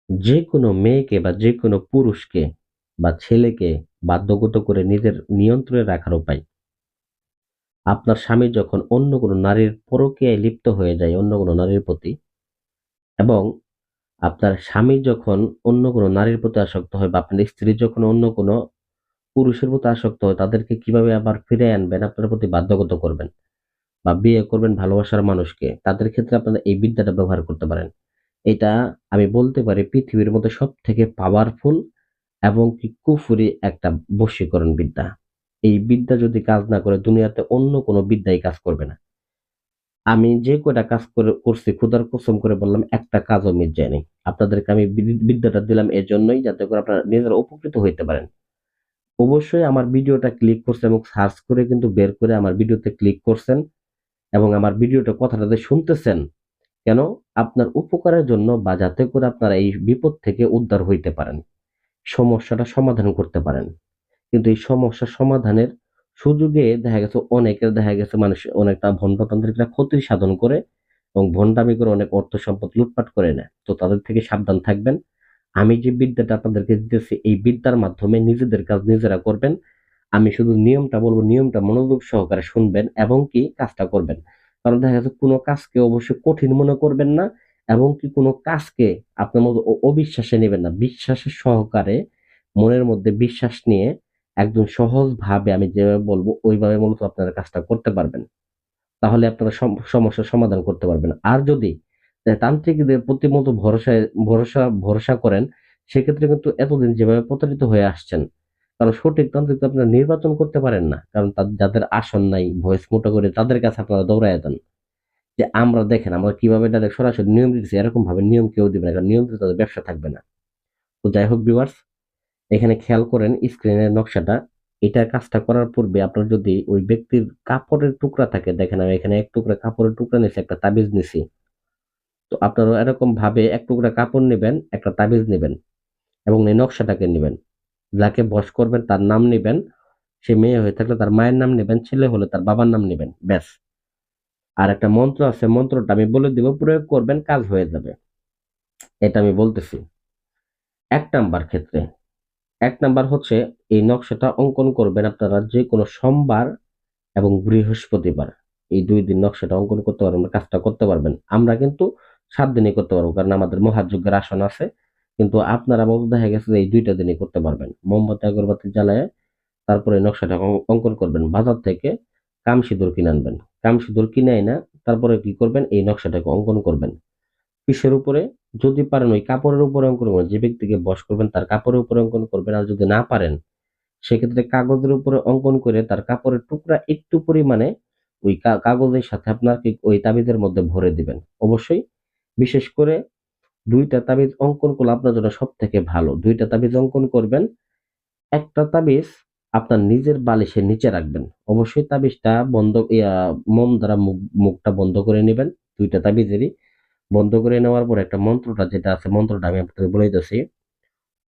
যে কোনো মেয়েকে বা যে কোনো পুরুষকে বা ছেলেকে বাধ্যগত করে নিজের নিয়ন্ত্রণে রাখার উপায়। আপনার স্বামী যখন অন্য কোনো নারীর পরকীয়ায় লিপ্ত হয়ে যায় অন্য কোনো নারীর প্রতি, এবং আপনার স্বামী যখন অন্য কোনো নারীর প্রতি আসক্ত হয় বা আপনার স্ত্রী যখন অন্য কোনো পুরুষের প্রতি আসক্ত হয়, তাদেরকে কিভাবে আবার ফিরে আনবেন, আপনার প্রতি বাধ্যগত করবেন বা বিয়ে করবেন ভালোবাসার মানুষকে, তাদের ক্ষেত্রে আপনারা এই বিদ্যাটা ব্যবহার করতে পারেন। এটা আমি বলতে পারি পৃথিবীর মধ্যে সবথেকে পাওয়ারফুল এবং কি কুফুরি একটা বশীকরণ বিদ্যা। এই বিদ্যা যদি কাজ না করে দুনিয়াতে অন্য কোনো বিদ্যাই কাজ করবে না। আমি যে কয়টা কাজ করছি খোদার কসম করে বললাম একটা কাজও মিস যায়নি। আপনাদেরকে আমি বিদ্যাটা দিলাম এজন্যই যাতে করে আপনারা নিজেরা উপকৃত হইতে পারেন। অবশ্যই আমার ভিডিওটা ক্লিক করছেন এবং সার্চ করে কিন্তু বের করে আমার ভিডিওতে ক্লিক করছেন এবং আমার ভিডিওটা কথাটা যে শুনতেছেন, কেন? আপনার উপকারের জন্য বা যাতে করে আপনারা এই বিপদ থেকে উদ্ধার হইতে পারেন। সমস্যাটা সমাধান করতে পারেন। কিন্তু এই সমস্যা সমাধানের সুযোগে দেখা গেছে মানুষ অনেকটা ভণ্ডতান্ত্রিকরা ক্ষতি সাধন করে এবং ভণ্ডামি করে অনেক অর্থ সম্পদ লুটপাট করে নেয়। তো তাদের থেকে সাবধান থাকবেন। আমি যে বিদ্যাটা আপনাদেরকে দিতেছি এই বিদ্যার মাধ্যমে নিজেদের কাজ নিজেরা করবেন। আমি শুধু নিয়মটা বলবো, নিয়মটা মনোযোগ সহকারে শুনবেন এবং কি কাজটা করবেন। কারণ দেখা যাচ্ছে কোনো কাজকে অবশ্যই কঠিন মনে করবেন না এবং কি কোনো কাজকে আপনার মধ্যে অবিশ্বাসে নেবেন না। বিশ্বাসের সহকারে মনের মধ্যে বিশ্বাস নিয়ে একদম সহজভাবে আমি যেভাবে বলবো ওইভাবে মূলত আপনারা কাজটা করতে পারবেন। তাহলে আপনারা সমস্যার সমাধান করতে পারবেন। আর যদি তান্ত্রিকদের প্রতি মতো ভরসা করেন, সেক্ষেত্রে কিন্তু এতদিন যেভাবে প্রতারিত হয়ে আসছেন, কারণ সঠিক তান্ত্রিক তো আপনারা নির্বাচন করতে পারেন না। কারণ যাদের আসন নাই, ভয়েস মোটা করে তাদের কাছে আপনারা দৌড়াইয়া দেন। যে আমরা দেখেন আমরা কিভাবে ডাইরেক্ট সরাসরি নিয়ম দিতেছি, এরকম ভাবে নিয়ম কেউ দিবে না। কারণ নিয়ম দিলে তাদের ব্যবসা থাকবে না। তো যাই হোক ভিউয়ার্স, এখানে খেয়াল করেন স্ক্রিনের নকশাটা। এটা কাজটা করার পূর্বে আপনার যদি ওই ব্যক্তির কাপড়ের টুকরা থাকে, দেখেন আমি এখানে এক টুকরা কাপড়ের টুকরা নিছি, একটা তাবিজ নিছি। তো আপনারাও এরকম ভাবে এক টুকরা কাপড় নেবেন, একটা তাবিজ নেবেন এবং এই নকশাটাকে নেবেন। যাকে বশ করবেন তার নাম নেবেন। সে মেয়ে হয়ে থাকলে তার মায়ের নাম নেবেন, ছেলে হলে তার বাবার নাম নেবেন। ব্যাস। আর একটা মন্ত্র আছে, মন্ত্রটা আমি বলে দিব, প্রয়োগ করবেন, কাজ হয়ে যাবে। এটা আমি বলতেছি। ১ নাম্বার ক্ষেত্রে ১ নাম্বার হচ্ছে এই নকশাটা অঙ্কন করবেন আপনারা যেকোনো সোমবার এবং বৃহস্পতিবার। এই ২ দিন নকশাটা অঙ্কন করতে পারবেন, কাজটা করতে পারবেন। আমরা কিন্তু ৭ দিনই করতে পারবো। কারণ আমাদের মহাযজ্ঞের আসন আছে। কিন্তু আপনারা মূলত দেখা গেছে যে এই ২ টা দিনই করতে পারবেন। মোমবাতি আগরবাতি জ্বালায়ে তারপরে নকশাটা অঙ্কন করবেন। বাজার থেকে কামসিঁদুর কিনে আনবেন। কামসিঁদুর কিনে আইনা তারপরে কি করবেন? এই নকশাটাকে অঙ্কন করবেন। কিসের উপরে? যদি পারেন ওই কাপড়ের উপরে অঙ্কন করবেন। যে ব্যক্তিকে বশ করবেন তার কাপড়ের উপরে অঙ্কন করবেন। আর যদি না পারেন সেক্ষেত্রে কাগজের উপরে অঙ্কন করে তার কাপড়ের টুকরা একটু পরিমাণে ওই কাগজের সাথে আপনার ওই তাবিজের মধ্যে ভরে দিবেন। অবশ্যই বিশেষ করে ২ টা তাবিজ অঙ্কন করলে আপনার জন্য সবথেকে ভালো। ২ টা তাবিজ অঙ্কন করবেন। একটা তাবিজ আপনার নিজের বালিশের নিচে রাখবেন। অবশ্যই তাবিজটা বন্ধ মোম দ্বারা মুখটা বন্ধ করে নিবেন। ২ টা তাবিজেরই বন্ধ করে নেওয়ার পর একটা মন্ত্রটা যেটা আছে মন্ত্রটা আমি আপনাদের বলে দিতেছি।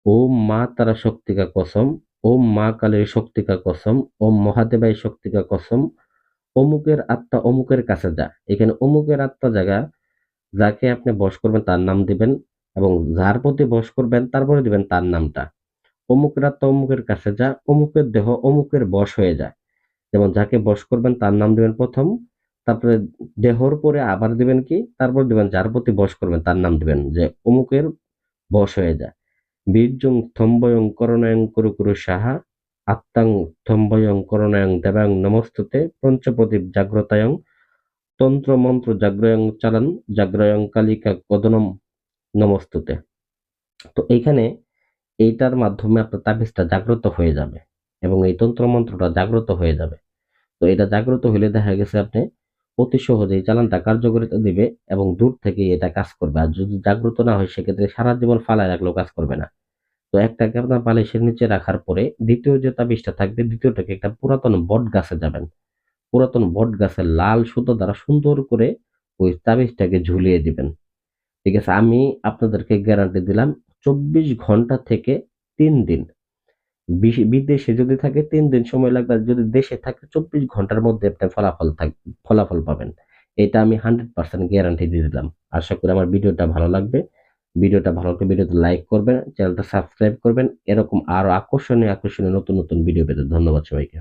ওম মা তারা শক্তি কা কসম, ওম মা কালীর শক্তি কা কসম, ওম মহাদেবাই শক্তি কা কসম, অমুকের আত্মা অমুকের কাছে যা। এখানে অমুকের আত্মা জায়গা, যাকে আপনি বশ করবেন তার নাম দিবেন এবং যার প্রতি বশ করবেন তারপরে দিবেন তার নামটা। অমুকের আত্মা অমুকের কাছে যা, অমুকের দেহ অমুকের বশ হয়ে যায়। যেমন যাকে বশ করবেন তার নাম দিবেন ১ম, তারপরে দেহর পরে আবার দিবেন কি? তারপর দিবেন যার প্রতি বশ করবেন তার নাম দিবেন যে অমুকের বশ হয়ে যায়। বীর্যং স্তম্ভয়ং করণয়ং কুরু কুরু সাহা, আত্মাং স্তম্ভয়ং করণয়ং দেবাং নমস্তুতে, পঞ্চপ্রদীপ জাগ্রতায়ং, তন্ত্র মন্ত্র জাগ্রয়ং চালান, জাগ্রয়ং কালিকা কদনম নমস্তুতে। তো এইখানে এইটার মাধ্যমে আপনার তাবিজটা জাগ্রত হয়ে যাবে এবং এই তন্ত্র মন্ত্রটা জাগ্রত হয়ে যাবে। তো এটা জাগ্রত হলে দেখা গেছে আপনি অতি সহজেই চালানটা কার্যকারিতা দিবে এবং দূর থেকেই এটা কাজ করবে। আর যদি জাগ্রত না হয় সেক্ষেত্রে সারা জীবন ফালায় রাখলেও কাজ করবে না। তো একটাকে আপনার বালিশের নিচে রাখার পরে দ্বিতীয় যে তাবিজটা থাকবে, দ্বিতীয়টাকে একটা পুরাতন বট গাছে যাবেন। পুরাতন বট গাছের লাল সুতো দ্বারা সুন্দর করে ওই তাবিজটাকে ঝুলিয়ে দিবেন। ঠিক আছে? আমি আপনাদেরকে গ্যারান্টি দিলাম ২৪ ঘন্টা থেকে ৩ দিন। বিদেশে যদি থাকে ৩ দিন সময় লাগবে। আর যদি দেশে থাকে ২৪ ঘন্টার মধ্যে আপনার ফলাফল পাবেন। এটা আমি 100% গ্যারান্টি দিয়ে দিলাম। আশা করি আমার ভিডিওটা ভালো লাগবে। ভিডিওটা ভালো লাগলে ভিডিওতে লাইক করবেন, চ্যানেলটা সাবস্ক্রাইব করবেন। এরকম আরো আকর্ষণীয় নতুন ভিডিও পেতে ধন্যবাদ সবাইকে।